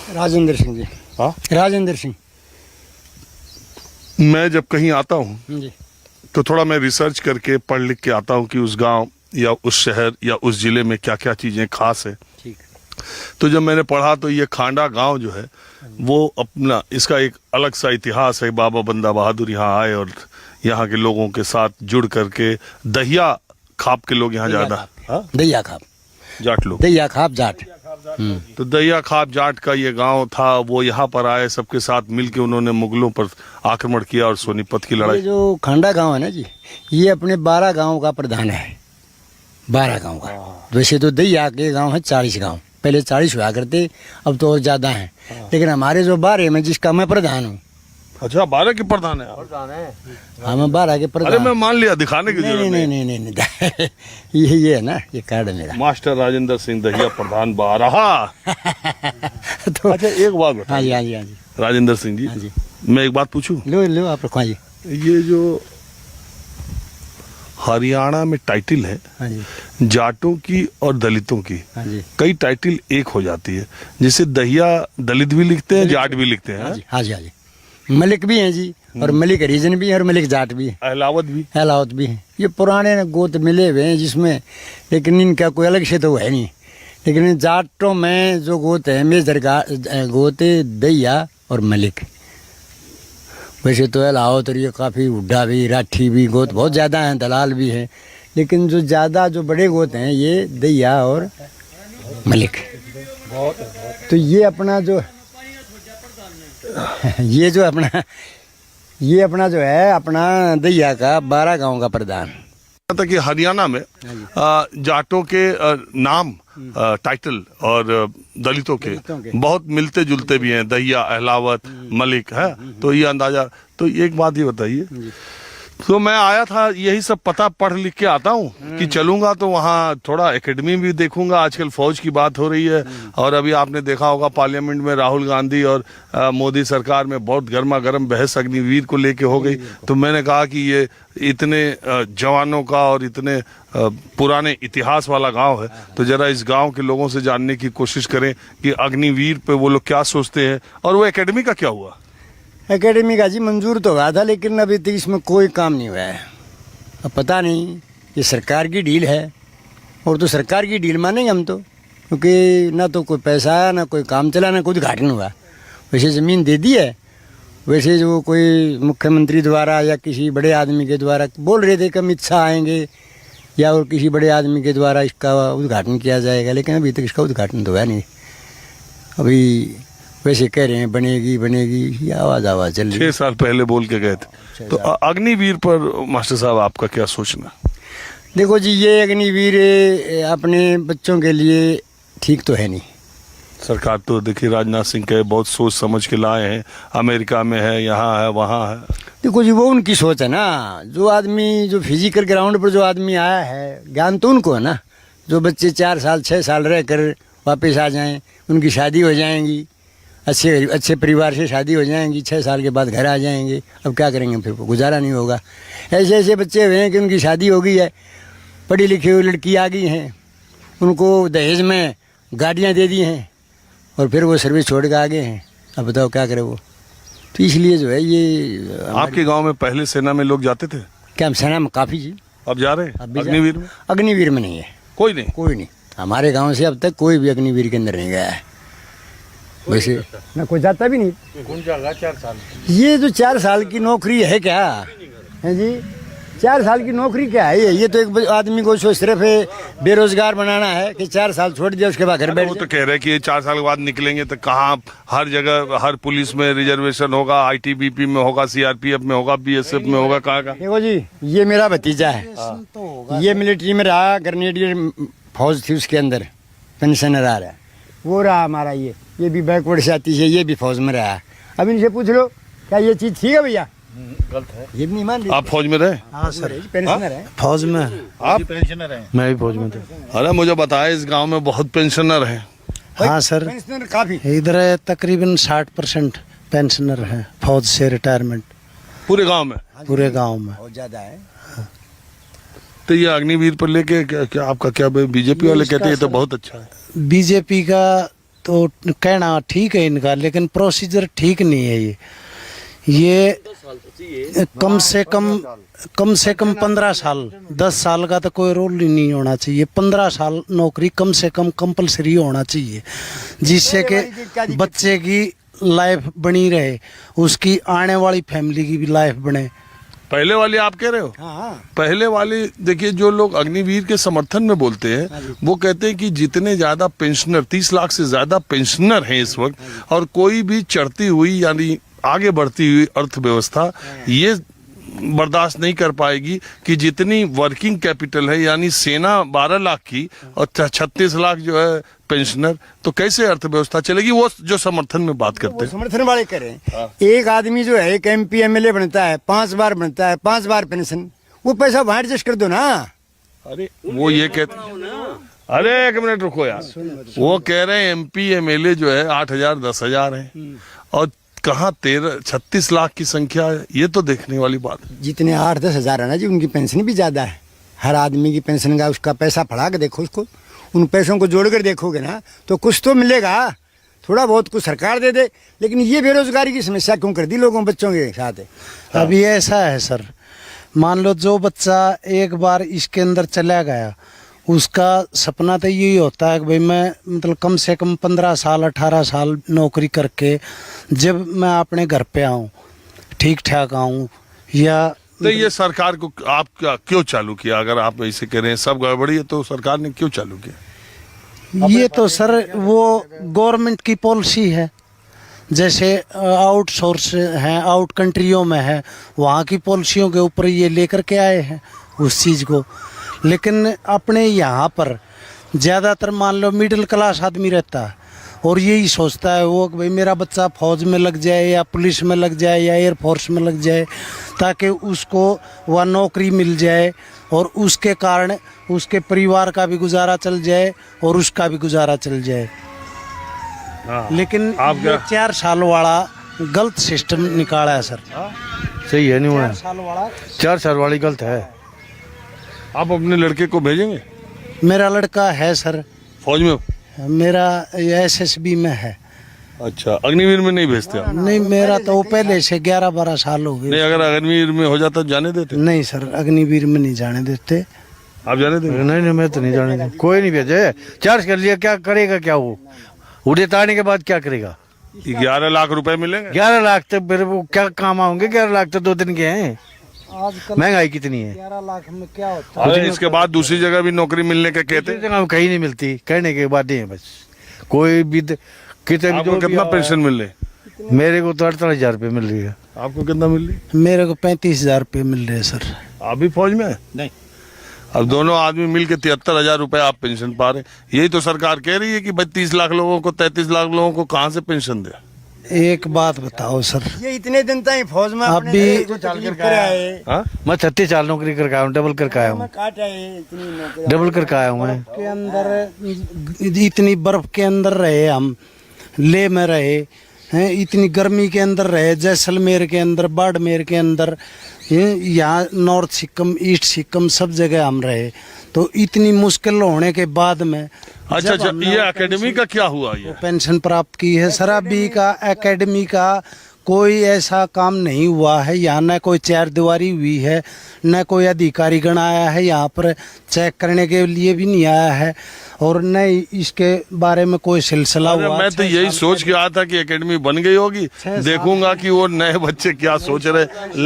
राजेंद्र सिंह जी। हाँ, राजेंद्र सिंह मैं जब कहीं आता हूँ जी। तो थोड़ा मैं रिसर्च करके पढ़ लिख के आता हूँ कि उस गांव या उस शहर या उस जिले में क्या क्या चीज़ें खास है। ठीक। तो जब मैंने पढ़ा तो ये खांडा गांव जो है वो अपना इसका एक अलग सा इतिहास है। बाबा बंदा बहादुर यहाँ आए और यहाँ के लोगों के साथ जुड़ करके दहिया खाप के लोग यहाँ ज़्यादा, हाँ, दैया खाप, जाट लोग, दैया खाप जाट। तो दहिया खाप जाट का ये गांव था। वो यहाँ पर आए, सबके साथ मिलके उन्होंने मुगलों पर आक्रमण किया और सोनीपत की ये लड़ाई। जो खांडा गांव है ना जी, ये अपने 12 गांव का प्रधान है। 12 गांव का। वैसे तो दैया के गांव है 40 गांव, पहले 40 हुआ करते, अब तो और ज्यादा हैं। लेकिन हमारे जो 12 में जिसका मैं प्रधान हूँ। अच्छा, 12 के प्रधान है? हाँ, मैं 12 के प्रधान। अरे मैं मान लिया, दिखाने की जरूरत नहीं नहीं नहीं नहीं ये है ना, ये कार्ड है मेरा। मास्टर राजेंद्र सिंह दहिया प्रधान 12। तो अच्छा, एक बात बता। हाँ जी, हाँ जी, हाँ जी, राजेंद्र सिंह जी, हाँ जी। मैं एक बात पूछूं? लो लो, आप रखो। हाँ जी, ये जो हरियाणा में टाइटल है हाँ जी, जाटों की और दलितों की, हाँ जी, कई टाइटल एक हो जाती है, जिसे दहिया दलित भी लिखते हैं, जाट भी लिखते हैं। हाँ जी, हाँ जी, हाँ जी। मलिक भी हैं जी, और मलिक हरिजन भी है, और मलिक जाट भी है, अहलावत भी। अहलावत भी है। ये पुराने गोत मिले हुए हैं जिसमें, लेकिन इनका कोई अलग से तो है नहीं। लेकिन इन जाटों में जो गोत है, मेजर गोत है दैया और मलिक। वैसे तो अहलावत और ये काफ़ी उड्डा भी, राठी भी गोत बहुत ज़्यादा हैं, दलाल भी है। लेकिन जो ज़्यादा जो बड़े गोत हैं ये दैया और मलिक। तो ये अपना जो ये अपना जो है अपना दैया का 12 गांव का प्रधान। था कि हरियाणा में जाटों के नाम, टाइटल और दलितों के बहुत मिलते जुलते भी हैं। दहिया, अहलावत, मलिक है। तो ये अंदाजा। तो एक बात ये बताइए, तो मैं आया था यही सब पता पढ़ लिख के आता हूँ कि चलूंगा तो वहाँ थोड़ा एकेडमी भी देखूंगा। आजकल फौज की बात हो रही है, और अभी आपने देखा होगा पार्लियामेंट में राहुल गांधी और मोदी सरकार में बहुत गर्मा गर्म बहस अग्निवीर को लेके हो गई। तो मैंने कहा कि ये इतने जवानों का और इतने पुराने इतिहास वाला गांव है, तो जरा इस गांव के लोगों से जानने की कोशिश करें कि अग्निवीर पे वो लोग क्या सोचते हैं। और वो एकेडमी का क्या हुआ? एकेडमी का जी मंजूर तो हुआ था, लेकिन अभी तक इसमें कोई काम नहीं हुआ है। अब पता नहीं, ये सरकार की डील है, और तो सरकार की डील मानेंगे हम तो, क्योंकि ना तो कोई पैसा आया, ना कोई काम चला, ना कोई उद्घाटन हुआ। वैसे ज़मीन दे दी है, वैसे जो कोई मुख्यमंत्री द्वारा या किसी बड़े आदमी के द्वारा बोल रहे थे कि अमित शाह आएंगे या और किसी बड़े आदमी के द्वारा इसका उद्घाटन किया जाएगा, लेकिन अभी तक इसका उद्घाटन तो हुआ नहीं। अभी वैसे कह रहे हैं बनेगी बनेगी, ये आवाज़ चल रही है। 6 साल पहले बोल के गए थे। तो अग्निवीर पर मास्टर साहब आपका क्या सोचना? देखो जी, ये अग्निवीर अपने बच्चों के लिए ठीक तो है नहीं। सरकार तो देखिए राजनाथ सिंह के बहुत सोच समझ के लाए हैं। अमेरिका में है, यहाँ है, वहाँ है। देखो जी, वो उनकी सोच है ना। जो आदमी जो फिजिकल ग्राउंड पर जो आदमी आया है, ज्ञान तो उनको है ना। जो बच्चे 4 साल 6 साल रह कर वापस आ जाएं, उनकी शादी हो जाएंगी, अच्छे परिवार से शादी हो जाएंगी, 6 साल के बाद घर आ जाएंगे। अब क्या करेंगे, फिर गुजारा नहीं होगा। ऐसे ऐसे बच्चे हुए हैं कि उनकी शादी हो गई है, पढ़ी लिखी हुई लड़की आ गई हैं, उनको दहेज में गाड़ियाँ दे दी हैं, और फिर वो सर्विस छोड़ के आ गए हैं। अब बताओ क्या करे वो। तो इसलिए जो है ये आपके गांव में पहले सेना में लोग जाते थे? क्या सेना में काफ़ी जी। अब जा रहे हैं अब भी अग्निवीर में? अग्निवीर में नहीं है कोई नहीं? कोई नहीं। हमारे गांव से अब तक कोई भी अग्निवीर के अंदर नहीं गया है। वैसे ना कोई जाता भी नहीं। कौन जाएगा 4 साल? ये जो 4 साल की नौकरी है क्या है जी? 4 साल की नौकरी क्या है? ये तो एक आदमी को सिर्फ बेरोजगार बनाना है कि 4 साल छोड़ दिया उसके बाद घर बैठ वो तो कह रहे हैं कि 4 साल के बाद निकलेंगे तो कहाँ, हर जगह हर पुलिस में रिजर्वेशन होगा, आईटीबीपी में होगा, सीआरपीएफ में होगा, बीएसएफ में होगा, कहाँ का? देखो जी, ये मेरा भतीजा है। ये मिलिट्री में रहा, ग्रेनेडियर फौज थी, उसके अंदर पेंशनर आ रहा है। वो रहा हमारा ये भी बैकवर्ड जाति से, ये भी फौज में रहा। अब इनसे पूछ लो क्या ये चीज़ ठीक है भैया? गलत है। ये भी नहीं मान रही। आप फौज में रहे? हाँ सर, पेंशनर है। फौज में। आप? पेंशनर हैं। मैं भी फौज में था। अरे मुझे बताया इस गांव में बहुत पेंशनर हैं। हाँ सर, पेंशनर काफ़ी इधर तकरीबन 60% पेंशनर हैं फौज से रिटायरमेंट पूरे गांव में? पूरे गांव में। बहुत ज़्यादा है। तो ये अग्निवीर पर लेके क्या आपका क्या, बीजेपी वाले कहते हैं ये तो बहुत अच्छा है? बीजेपी का तो कहना ठीक है इनका, लेकिन प्रोसीजर ठीक नहीं है। ये कम से कम 15 साल, 10 साल का तो कोई रोल ही नहीं होना चाहिए। 15 साल नौकरी कम से कम कंपलसरी होना चाहिए, जिससे कि बच्चे की लाइफ बनी रहे, उसकी आने वाली फैमिली की भी लाइफ बने। पहले वाली आप कह रहे हो? हाँ। पहले वाली देखिए, जो लोग अग्निवीर के समर्थन में बोलते हैं वो कहते हैं कि जितने ज्यादा पेंशनर, 30 लाख से ज्यादा पेंशनर हैं इस वक्त, और कोई भी चढ़ती हुई यानी आगे बढ़ती हुई अर्थव्यवस्था ये बर्दाश्त नहीं कर पाएगी कि जितनी वर्किंग कैपिटल है, यानी सेना 12 लाख की और 36 लाख जो है पेंशनर, तो कैसे अर्थव्यवस्था चलेगी? वो जो समर्थन में बात करते हैं, समर्थन वाले करें। एक आदमी जो है एक MP MLA बनता है, 5 बार बनता है, 5 बार पेंशन, वो पैसा वहां एडजस्ट कर दो ना। अरे वो ये कहते, अरे एक मिनट रुको यार, वो कह रहे हैं MP MLA जो है 8,000 10,000 है, और कहाँ 36 लाख की संख्या है, ये तो देखने वाली बात है। जितने 8-10 हजार है ना जी, उनकी पेंशन भी ज्यादा है। हर आदमी की पेंशन का उसका पैसा पढ़ा के देखो, उसको उन पैसों को जोड़कर देखोगे ना तो कुछ तो मिलेगा, थोड़ा बहुत कुछ सरकार दे दे। लेकिन ये बेरोजगारी की समस्या क्यों कर दी लोगों बच्चों के साथ है? अभी ऐसा है सर, मान लो जो बच्चा एक बार इसके अंदर चला गया, उसका सपना तो यही होता है कि भाई मैं मतलब कम से कम 15 साल 18 साल नौकरी करके जब मैं अपने घर पे आऊँ, ठीक ठाक आऊँ। या तो ये सरकार को आप क्यों चालू किया? अगर आप ऐसे कह रहे हैं सब गड़बड़ी है, तो सरकार ने क्यों चालू किया? ये तो सर वो गवर्नमेंट की पॉलिसी है, जैसे आउटसोर्स हैं, आउट कंट्रियों में है, वहाँ की पॉलिसियों के ऊपर ये लेकर के आए हैं उस चीज़ को। लेकिन अपने यहाँ पर ज़्यादातर मान लो मिडिल क्लास आदमी रहता है और यही सोचता है वो कि भाई मेरा बच्चा फौज में लग जाए या पुलिस में लग जाए या एयरफोर्स में लग जाए, ताकि उसको वह नौकरी मिल जाए और उसके कारण उसके परिवार का भी गुजारा चल जाए और उसका भी गुजारा चल जाए। लेकिन ये 4 साल वाला गलत सिस्टम निकाला है सर। सही है, नहीं हुआ 4 साल वाला 4 साल वाली गलत है। आप अपने लड़के को भेजेंगे? मेरा लड़का है सर फौज में? मेरा SSB में है। अच्छा, अग्निवीर में नहीं भेजते आप? नहीं, मेरा तो पहले से 11-12 साल हो नहीं, गए। अगर अग्निवीर में हो जाता जाने देते? नहीं सर, अग्निवीर में नहीं जाने देते। आप जाने देंगे? नहीं मैं तो नहीं जाने दूँ, कोई नहीं भेजे। चार्ज कर लिया, क्या करेगा? क्या वो उड़े तारने के बाद क्या करेगा? 11 लाख रुपए मिलेंगे? 11 लाख तक फिर वो क्या काम आएंगे? 11 लाख तो 2 दिन के हैं। आजकल महंगाई कितनी है? 11 लाख में क्या होता है? अरे इसके बाद दूसरी जगह भी नौकरी मिलने के कहते दूसरी जगह कहीं नहीं मिलती, कहने के बाद नहीं है बस। कोई भी कितने भी आपको जो भी कितना पेंशन मिल रही? मेरे को तो 48,000 रुपये मिल रही है। आपको कितना मिल रही? मेरे को 35,000 रुपये मिल रहे हैं सर। आप भी फौज में? नहीं। अब दोनों आदमी मिलके 73,000 रुपए आप पेंशन पा रहे हैं। यही तो सरकार कह रही है कि भाई 30 लाख लोगों को, 33 लाख लोगों को कहाँ से पेंशन दे? एक बात बताओ सर, ये इतने दिन तक फौज में अभी अपने को तकलीफ करे आए, हाँ? मैं 36 साल नौकरी करके आया हूँ, डबल करके आया हूँ, काट आए इतनी नौकरी। डबल करके आया हूँ मैं। के अंदर इतनी बर्फ के अंदर रहे, हम लेह में रहे हैं, इतनी गर्मी के अंदर रहे, जैसलमेर के अंदर, बाड़मेर के अंदर, यहाँ नॉर्थ सिक्किम, ईस्ट सिक्किम, सब जगह हम रहे। तो इतनी मुश्किल होने के बाद में अच्छा, ये एकेडमी का क्या हुआ? ये पेंशन प्राप्त की है सर। अभी का एकेडमी का कोई ऐसा काम नहीं हुआ है यहाँ, न कोई 4 दीवारी हुई है, न कोई अधिकारी गण आया है यहाँ पर चेक करने के लिए भी नहीं आया है, और न इसके बारे में कोई सिलसिला हुआ। मैं तो यही सोच के आया था कि एकेडमी बन गई होगी, देखूंगा कि वो नए बच्चे क्या सोच रहे।